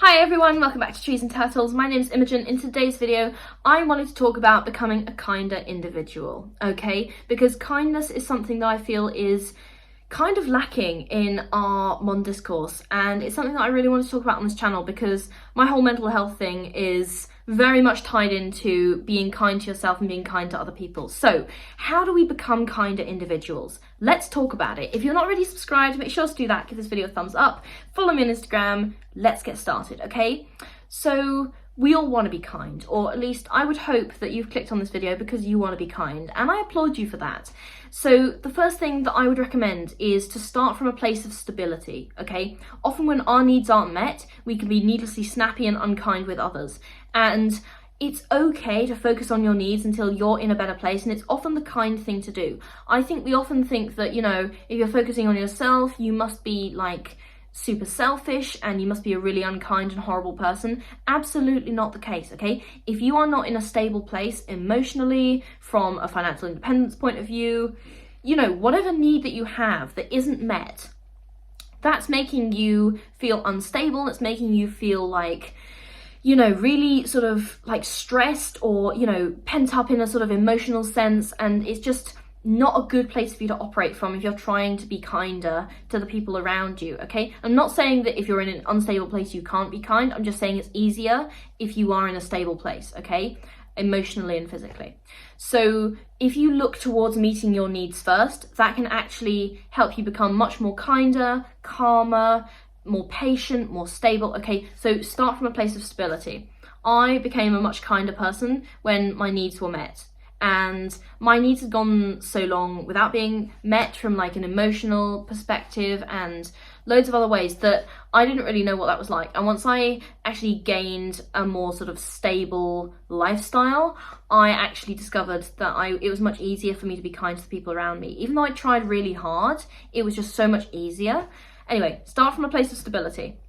Hi everyone, welcome back to Trees and Turtles. My name's Imogen. In today's video, I wanted to talk about becoming a kinder individual, okay? Because kindness is something that I feel is kind of lacking in our modern discourse, and it's something that I really want to talk about on this channel because my whole mental health thing is very much tied into being kind to yourself and being kind to other people. So how do we become kinder individuals? Let's talk about it. If you're not already subscribed, make sure to do that. Give this video a thumbs up, follow me on Instagram. Let's get started, okay? So we all want to be kind, or at least I would hope that you've clicked on this video because you want to be kind, and I applaud you for that. So the first thing that I would recommend is to start from a place of stability, okay? Often when our needs aren't met, we can be needlessly snappy and unkind with others, and it's okay to focus on your needs until you're in a better place, and it's often the kind thing to do. I think we often think that, you know, if you're focusing on yourself, you must be like super selfish and you must be a really unkind and horrible person. Absolutely not the case, okay? If you are not in a stable place emotionally, from a financial independence point of view, you know, whatever need that you have that isn't met, that's making you feel unstable, that's making you feel like, you know, really sort of like stressed or, you know, pent up in a sort of emotional sense, and it's just not a good place for you to operate from if you're trying to be kinder to the people around you, okay? I'm not saying that if you're in an unstable place you can't be kind, I'm just saying it's easier if you are in a stable place, okay? Emotionally and physically. So if you look towards meeting your needs first, that can actually help you become much more kinder, calmer, more patient, more stable, okay? So start from a place of stability. I became a much kinder person when my needs were met. And my needs had gone so long without being met from like an emotional perspective and loads of other ways that I didn't really know what that was like. And once I actually gained a more sort of stable lifestyle, I actually discovered that it was much easier for me to be kind to the people around me. Even though I tried really hard, it was just so much easier. Anyway, start from a place of stability.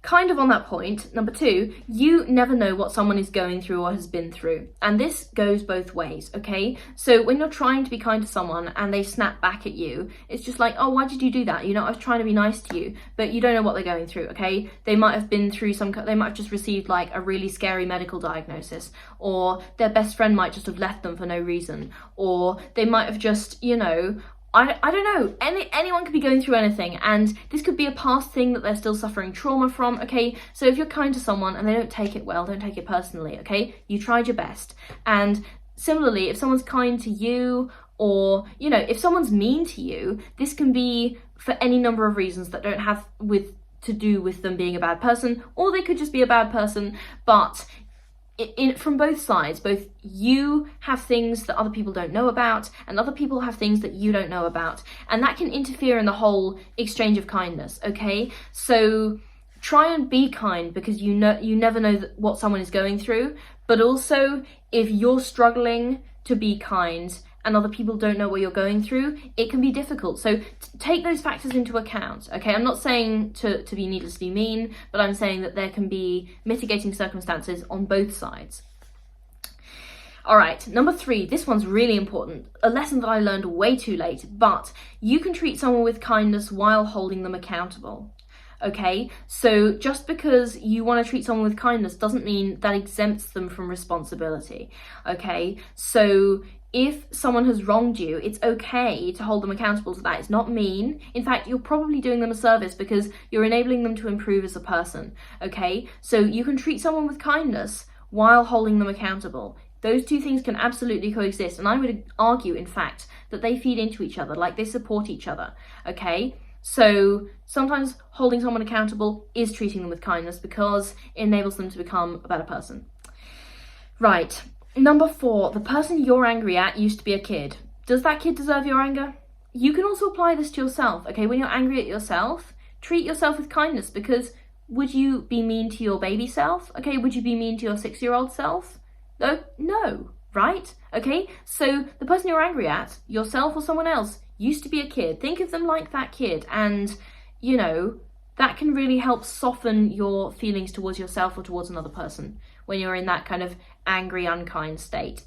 Kind of on that point, number two, you never know what someone is going through or has been through. And this goes both ways, okay? So when you're trying to be kind to someone and they snap back at you, it's just like, oh, why did you do that? You know, I was trying to be nice to you, but you don't know what they're going through, okay? They might have been through they might have just received like a really scary medical diagnosis, or their best friend might just have left them for no reason, or they might have just, you know, I don't know, anyone could be going through anything, and this could be a past thing that they're still suffering trauma from, okay? So if you're kind to someone and they don't take it well, don't take it personally, okay? You tried your best. And similarly, if someone's kind to you, or, you know, if someone's mean to you, this can be for any number of reasons that don't have to do with them being a bad person, or they could just be a bad person, but from both sides, both you have things that other people don't know about, and other people have things that you don't know about, and that can interfere in the whole exchange of kindness, okay? So try and be kind, because you never know what someone is going through, but also if you're struggling to be kind and other people don't know what you're going through, it can be difficult. So take those factors into account, okay? I'm not saying to be needlessly mean, but I'm saying that there can be mitigating circumstances on both sides. All right, number three, this one's really important. A lesson that I learned way too late, but you can treat someone with kindness while holding them accountable. Okay, so just because you want to treat someone with kindness doesn't mean that exempts them from responsibility, okay? So if someone has wronged you, it's okay to hold them accountable to that. It's not mean. In fact, you're probably doing them a service because you're enabling them to improve as a person, okay? So you can treat someone with kindness while holding them accountable. Those two things can absolutely coexist, and I would argue, in fact, that they feed into each other, like they support each other, okay? So sometimes holding someone accountable is treating them with kindness because it enables them to become a better person. Right. Number four, the person you're angry at used to be a kid. Does that kid deserve your anger? You can also apply this to yourself, okay? When you're angry at yourself, treat yourself with kindness, because would you be mean to your baby self? Okay, would you be mean to your 6-year-old self? No, right? Okay, so the person you're angry at, yourself or someone else, used to be a kid. Think of them like that kid, and, you know, that can really help soften your feelings towards yourself or towards another person when you're in that kind of angry, unkind state.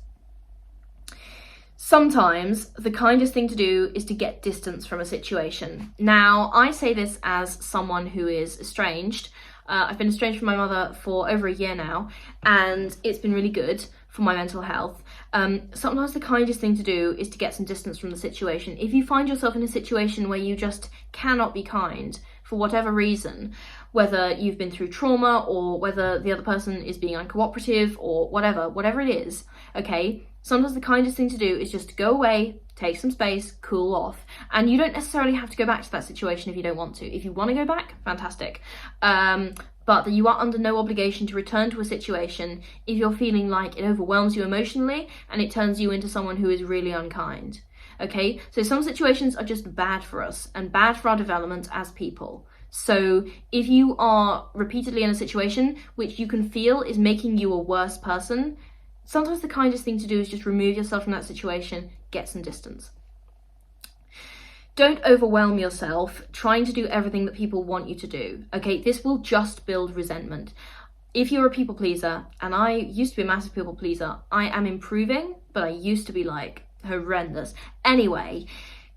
Sometimes the kindest thing to do is to get distance from a situation. Now, I say this as someone who is estranged. I've been estranged from my mother for over a year now, and it's been really good for my mental health. Sometimes the kindest thing to do is to get some distance from the situation. If you find yourself in a situation where you just cannot be kind for whatever reason, whether you've been through trauma or whether the other person is being uncooperative or whatever it is, okay, sometimes the kindest thing to do is just to go away, take some space, cool off. And you don't necessarily have to go back to that situation if you don't want to. If you want to go back, fantastic. But that you are under no obligation to return to a situation if you're feeling like it overwhelms you emotionally and it turns you into someone who is really unkind. Okay, so some situations are just bad for us and bad for our development as people. So if you are repeatedly in a situation which you can feel is making you a worse person, sometimes the kindest thing to do is just remove yourself from that situation, get some distance. Don't overwhelm yourself trying to do everything that people want you to do, okay? This will just build resentment. If you're a people pleaser, and I used to be a massive people pleaser, I am improving, but I used to be like horrendous. Anyway,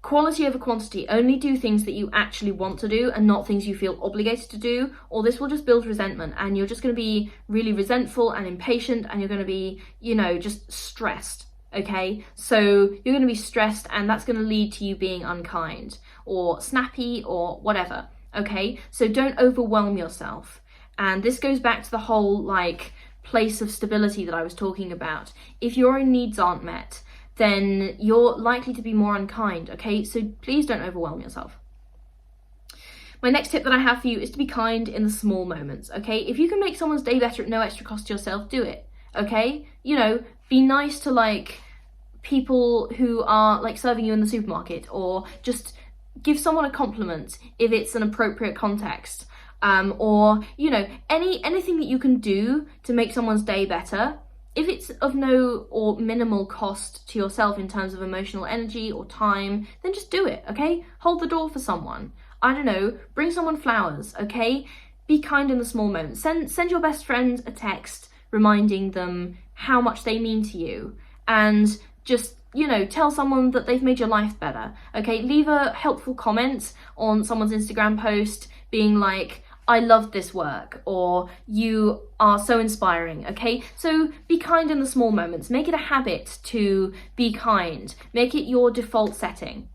quality over quantity. Only do things that you actually want to do and not things you feel obligated to do, or this will just build resentment and you're just going to be really resentful and impatient and you're going to be, just stressed. Okay, so you're going to be stressed and that's going to lead to you being unkind or snappy or whatever. Okay, so don't overwhelm yourself. And this goes back to the whole place of stability that I was talking about. If your own needs aren't met, then you're likely to be more unkind. Okay, so please don't overwhelm yourself. My next tip that I have for you is to be kind in the small moments. Okay, if you can make someone's day better at no extra cost to yourself, do it. Okay, be nice to people who are serving you in the supermarket, or just give someone a compliment if it's an appropriate context, or anything that you can do to make someone's day better. If it's of no or minimal cost to yourself in terms of emotional energy or time, then just do it. Okay, hold the door for someone. I don't know, bring someone flowers. Okay, be kind in the small moments. Send your best friend a text reminding them how much they mean to you, and just tell someone that they've made your life better. Okay, leave a helpful comment on someone's Instagram post being like, I loved this work, or you are so inspiring. Okay, so be kind in the small moments. Make it a habit to be kind. Make it your default setting.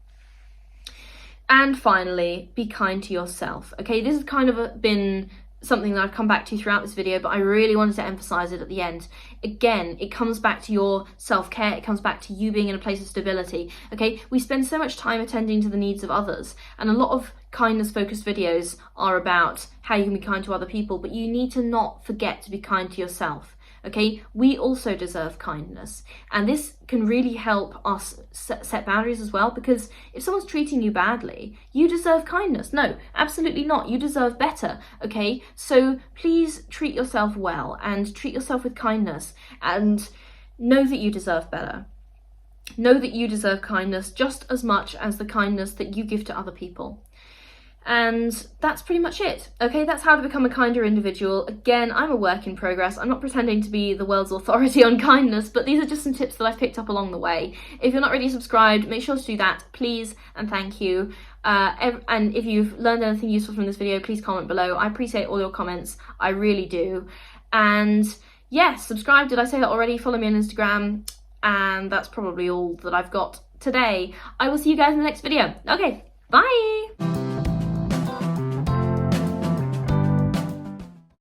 And finally, be kind to yourself. Okay, this has kind of been something that I've come back to throughout this video, but I really wanted to emphasize it at the end. Again, it comes back to your self-care. It comes back to you being in a place of stability. Okay, we spend so much time attending to the needs of others, and a lot of kindness-focused videos are about how you can be kind to other people, but you need to not forget to be kind to yourself. Okay, we also deserve kindness, and this can really help us set boundaries as well, because if someone's treating you badly, you deserve kindness. No, absolutely not. You deserve better. Okay, so please treat yourself well and treat yourself with kindness, and know that you deserve better. Know that you deserve kindness just as much as the kindness that you give to other people. And that's pretty much it. Okay, that's how to become a kinder individual. Again, I'm a work in progress. I'm not pretending to be the world's authority on kindness, but these are just some tips that I've picked up along the way. If you're not already subscribed, make sure to do that, please, and thank you. And if you've learned anything useful from this video, please comment below. I appreciate all your comments, I really do. And yeah, subscribe, did I say that already? Follow me on Instagram, and that's probably all that I've got today. I will see you guys in the next video. Okay, bye!